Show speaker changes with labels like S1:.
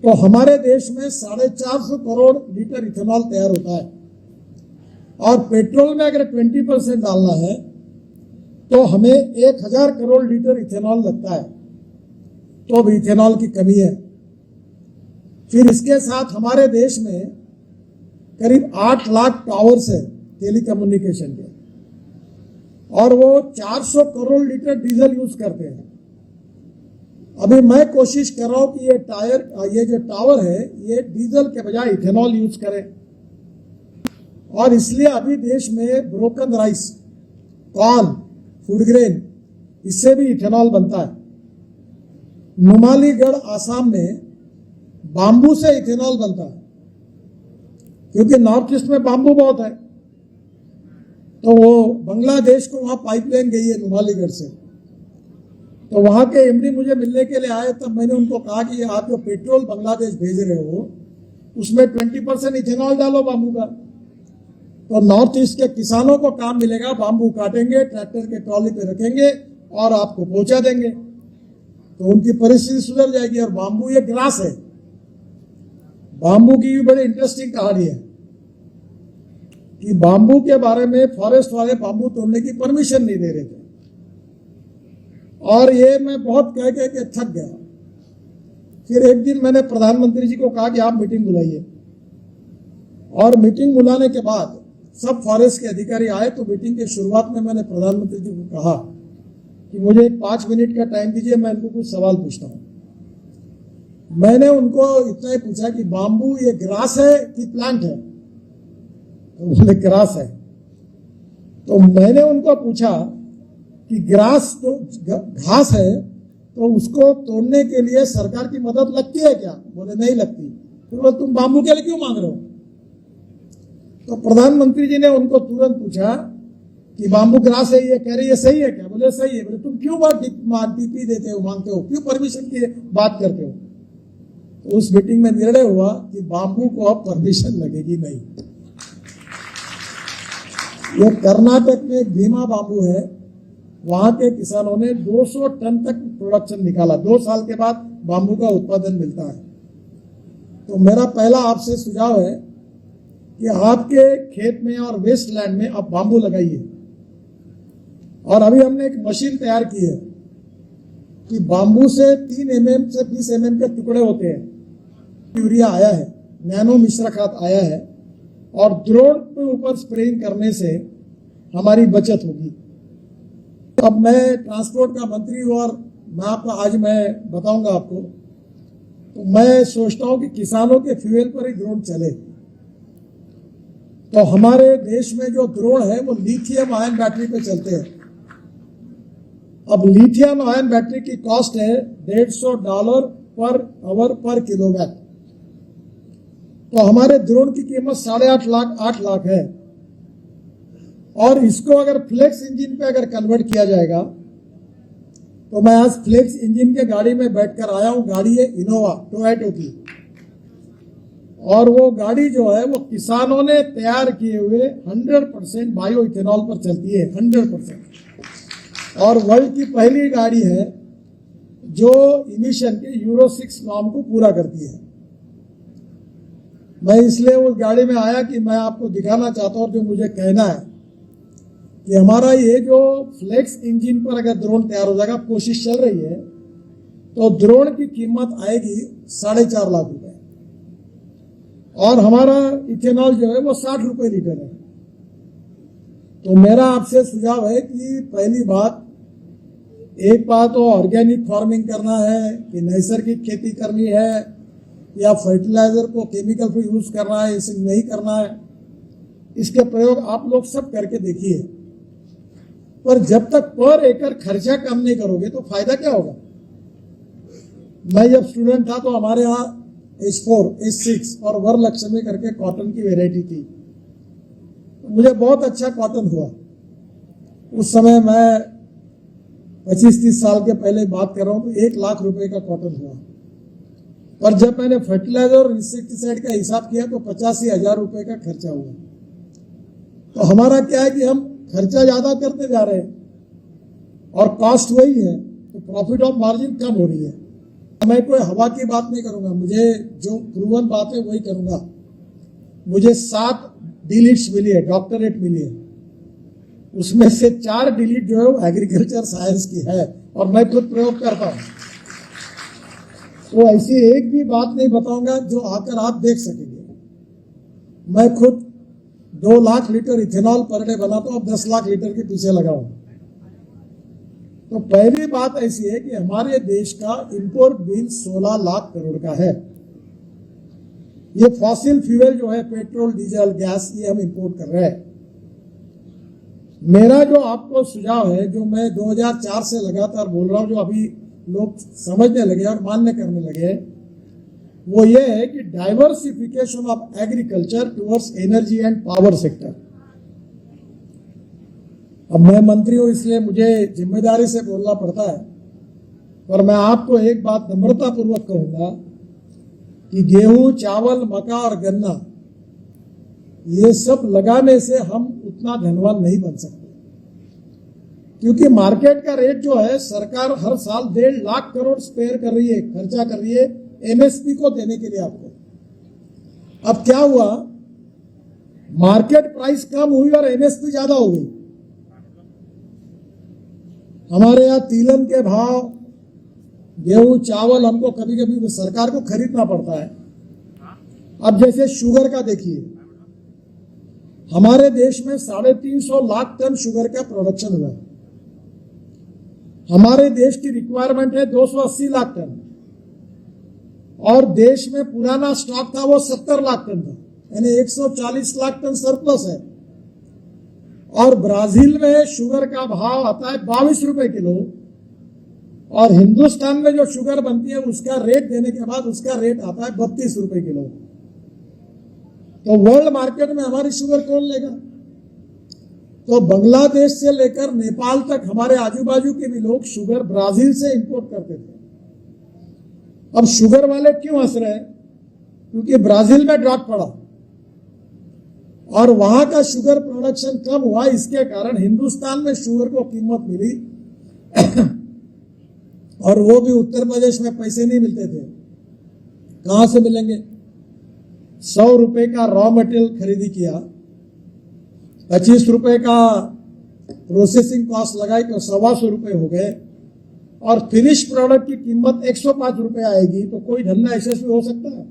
S1: तो हमारे देश में 450 करोड़ लीटर इथेनॉल तैयार होता है और पेट्रोल में अगर 20% डालना है तो हमें 1000 करोड़ लीटर इथेनॉल लगता है। तो अब इथेनॉल की कमी है। फिर इसके साथ हमारे देश में करीब 8 लाख टावर्स है टेलीकम्युनिकेशन के और वो 400 करोड़ लीटर डीजल यूज करते हैं। अभी मैं कोशिश कर रहा हूं कि ये जो टावर है ये डीजल के बजाय इथेनॉल यूज करे और इसलिए अभी देश में broken rice, corn, food grain, इससे भी इथेनॉल बनता है। नुमालीगढ़ आसाम में बांबू से इथेनॉल बनता है क्योंकि नॉर्थ ईस्ट में बांबू बहुत है। तो वो बांग्लादेश को वहां पाइपलाइन गई है नुमालीगढ़ से। तो वहां के एमडी मुझे मिलने के लिए आए, तब मैंने उनको कहा कि आप जो पेट्रोल बांग्लादेश भेज रहे हो उसमें 20% इथेनॉल डालो बांबू का, तो नॉर्थ ईस्ट के किसानों को काम मिलेगा। बांबू काटेंगे, ट्रैक्टर के ट्रॉली पे रखेंगे और आपको पहुंचा देंगे, तो उनकी परिस्थिति सुधर जाएगी। और बांबू ये ग्रास है। बांबू की भी बड़ी इंटरेस्टिंग कहानी है कि बांबू के बारे में फॉरेस्ट वाले बांबू तोड़ने की परमिशन नहीं दे रहे थे और ये मैं बहुत कह के थक गया। फिर एक दिन मैंने प्रधानमंत्री जी को कहा कि आप मीटिंग बुलाइए और मीटिंग बुलाने के बाद सब फॉरेस्ट के अधिकारी आए। तो मीटिंग के शुरुआत में मैंने प्रधानमंत्री जी को कहा कि मुझे 5 मिनट का टाइम दीजिए, मैं इनको कुछ सवाल पूछता हूं। मैंने उनको इतना ही पूछा कि बांबू ये ग्रास है कि प्लांट है? तो बोले ग्रास है। तो मैंने उनको पूछा कि ग्रास तो घास है, तो उसको तोड़ने के लिए सरकार की मदद लगती है क्या? बोले नहीं लगती। फिर बोले तुम बांबू के लिए क्यों मांग रहे हो? तो प्रधानमंत्री जी ने उनको तुरंत पूछा कि बांबू ग्रास है, ये कह रही है, सही है क्या? बोले सही है। बोले तुम क्यों टीपी देते हो, मांगते हो, क्यों परमिशन की बात करते हो? तो उस मीटिंग में निर्णय हुआ कि बांबू को अब परमिशन लगेगी नहीं। ये कर्नाटक में एक भीमा बांबू है, वहां के किसानों ने 200 टन तक प्रोडक्शन निकाला। 2 साल के बाद बांबू का उत्पादन मिलता है। तो मेरा पहला आपसे सुझाव है कि आपके खेत में और वेस्ट लैंड में आप बांबू लगाइए। और अभी हमने एक मशीन तैयार की है कि बांबू से 3 mm से 20 mm के टुकड़े होते हैं। यूरिया आया है, नैनो मिश्र खाद आया है और ड्रोन पे ऊपर स्प्रेइंग करने से हमारी बचत होगी। अब मैं ट्रांसपोर्ट का मंत्री हूं और आज मैं बताऊंगा आपको, तो मैं सोचता हूं कि किसानों के फ्यूल पर ही ड्रोन चले। तो हमारे देश में जो ड्रोन है वो लिथियम आयन बैटरी पे चलते हैं। अब लिथियम आयन बैटरी की कॉस्ट है $150 पर आवर पर किलोवाट। तो हमारे ड्रोन की कीमत 8.5 लाख है। और इसको अगर फ्लेक्स इंजन पे अगर कन्वर्ट किया जाएगा, तो मैं आज फ्लेक्स इंजन के गाड़ी में बैठकर आया हूं। गाड़ी है इनोवा टोयोटा की, और वो गाड़ी जो है वो किसानों ने तैयार किए हुए 100% बायो इथेनॉल पर चलती है, 100%। और वर्ल्ड की पहली गाड़ी है जो इमिशन के यूरो 6 नॉर्म को पूरा करती है। मैं इसलिए उस गाड़ी में आया कि मैं आपको दिखाना चाहता हूं, जो मुझे कहना है कि हमारा ये जो फ्लेक्स इंजन पर अगर ड्रोन तैयार हो जाएगा, कोशिश चल रही है, तो ड्रोन की कीमत आएगी 4.5 लाख रुपए और हमारा इथेनॉल जो है वो 60 रुपए लीटर है। तो मेरा आपसे सुझाव है कि पहली बात, एक बात तो ऑर्गेनिक फार्मिंग करना है कि नैसर्गिक खेती करनी है या फर्टिलाइजर को केमिकल को यूज करना है, इसे नहीं करना है। इसके प्रयोग आप लोग सब करके देखिए, पर जब तक पर एकड़ खर्चा कम नहीं करोगे तो फायदा क्या होगा? मैं जब स्टूडेंट था तो हमारे यहाँ H4, H6 और वरलक्ष्मी करके कॉटन की वेराइटी थी। तो मुझे बहुत अच्छा कॉटन हुआ। उस समय मैं 25-30 साल के पहले बात कर रहा हूं, तो 1 लाख रुपए का कॉटन हुआ। पर जब मैंने फर्टिलाइजर और इंसेक्टिसाइड का हिसाब किया तो 85,000 रुपए का खर्चा हुआ। तो हमारा क्या है कि हम खर्चा ज्यादा करते जा रहे हैं और कॉस्ट वही है, तो प्रॉफिट ऑफ मार्जिन कम हो रही है। मैं कोई हवा की बात नहीं करूंगा, मुझे जो प्रूवन बात है वही करूंगा। मुझे 7 डिलीट्स मिली है, डॉक्टरेट मिली है, उसमें से 4 डिलीट जो है वो एग्रीकल्चर साइंस की है और मैं खुद प्रयोग करता हूं। तो ऐसी एक भी बात नहीं बताऊंगा जो आकर आप देख सकेंगे। मैं खुद 2 lakh litre ethanol per day बनाता हूं, 10 लाख लीटर के पीछे लगा हूं। तो पहली बात ऐसी है कि हमारे देश का इंपोर्ट बिल 16 लाख करोड़ का है। ये फॉसिल फ्यूल जो है, पेट्रोल, डीजल, गैस, ये हम इंपोर्ट कर रहे हैं। मेरा जो आपको सुझाव है, जो मैं 2004 से लगातार बोल रहा हूं, जो अभी लोग समझने लगे और मान्य करने लगे, वो ये है कि diversification of agriculture towards energy and power sector. अब मैं मंत्री हूं इसलिए मुझे जिम्मेदारी से बोलना पड़ता है, पर मैं आपको एक बात नम्रता पूर्वक कहूंगा कि गेहूं, चावल, मक्का और गन्ना, ये सब लगाने से हम उतना धनवान नहीं बन सकते, क्योंकि मार्केट का रेट जो है, सरकार हर साल 1.5 लाख करोड़ स्पेयर कर रही है, खर्चा कर रही है एमएसपी को देने के लिए आपको। अब क्या हुआ, मार्केट प्राइस कम हुई और एमएसपी ज्यादा हो गई। हमारे यहाँ तिलहन के भाव, गेहूं, चावल हमको कभी कभी सरकार को खरीदना पड़ता है। अब जैसे शुगर का देखिए, हमारे देश में 350 लाख टन शुगर का प्रोडक्शन हुआ है। हमारे देश की रिक्वायरमेंट है 280 लाख टन, और देश में पुराना स्टॉक था वो 70 लाख टन था, यानी 140 लाख टन सरप्लस है। और ब्राजील में शुगर का भाव आता है 22 रुपए किलो, और हिंदुस्तान में जो शुगर बनती है उसका रेट देने के बाद उसका रेट आता है 32 रुपए किलो। तो वर्ल्ड मार्केट में हमारी शुगर कौन लेगा? तो बांग्लादेश से लेकर नेपाल तक हमारे आजू बाजू के भी लोग शुगर ब्राजील से इंपोर्ट करते थे। अब शुगर वाले क्यों हंस रहे हैं? क्योंकि ब्राजील में ड्रॉप पड़ा और वहां का शुगर प्रोडक्शन कम हुआ, इसके कारण हिंदुस्तान में शुगर को कीमत मिली और वो भी उत्तर प्रदेश में पैसे नहीं मिलते थे। कहां से मिलेंगे? 100 रुपए का रॉ मटेरियल खरीदी किया, 25 रुपए का प्रोसेसिंग कॉस्ट लगाई तो 125 रुपए हो गए, और फिनिश प्रोडक्ट की कीमत 105 रुपए आएगी। तो कोई धंधा यशस्वी हो सकता है?